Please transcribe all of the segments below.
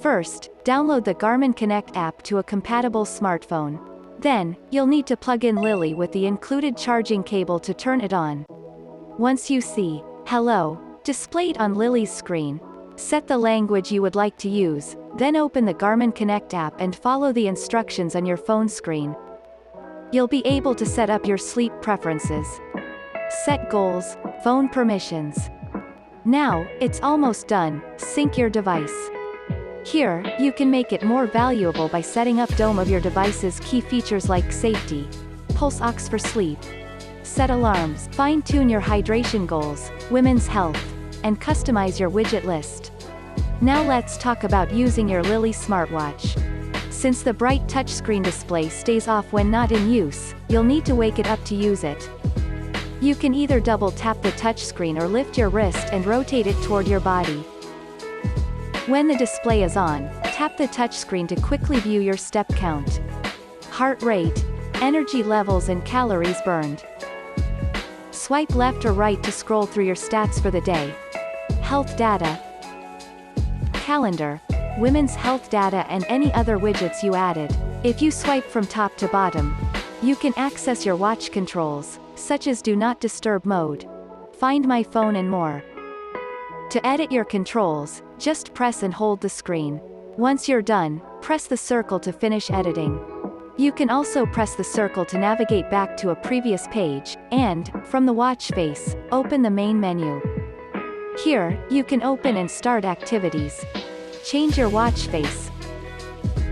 First, download the Garmin Connect app to a compatible smartphone. Then, you'll need to plug in Lily with the included charging cable to turn it on. Once you see "Hello" displayed on Lily's screen, set the language you would like to use, then open the Garmin Connect app and follow the instructions on your phone screen. You'll be able to set up your sleep preferences, set goals, phone permissions. Now, it's almost done. Sync your device. Here, you can make it more valuable by setting up dome of your device's key features like safety, pulse ox for sleep, set alarms, fine-tune your hydration goals, women's health, and customize your widget list. Now let's talk about using your Lily smartwatch. Since the bright touchscreen display stays off when not in use, you'll need to wake it up to use it. You can either double tap the touchscreen or lift your wrist and rotate it toward your body. When the display is on, tap the touchscreen to quickly view your step count, heart rate, energy levels and calories burned. Swipe left or right to scroll through your stats for the day. Health data, calendar, women's health data and any other widgets you added. If you swipe from top to bottom, you can access your watch controls, such as Do Not Disturb mode, Find My Phone and more. To edit your controls, just press and hold the screen. Once you're done, press the circle to finish editing. You can also press the circle to navigate back to a previous page, and, from the watch face, open the main menu. Here, you can open and start activities, change your watch face,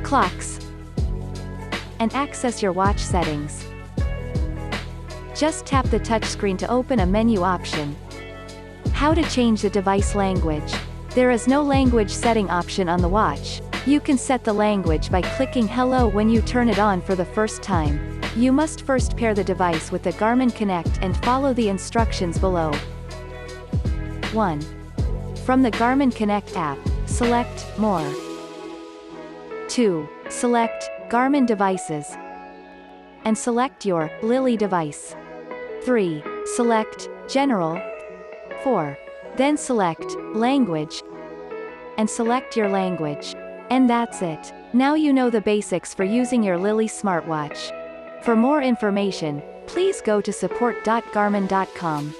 clocks, and access your watch settings. Just tap the touchscreen to open a menu option. How to change the device language. There is no language setting option on the watch. You can set the language by clicking Hello when you turn it on for the first time. You must first pair the device with the Garmin Connect and follow the instructions below. 1. From the Garmin Connect app, select More. 2. Select Garmin Devices, and select your Lily device. 3. Select General. 4. Then select Language, and select your language. And that's it. Now you know the basics for using your Lily smartwatch. For more information, please go to support.garmin.com.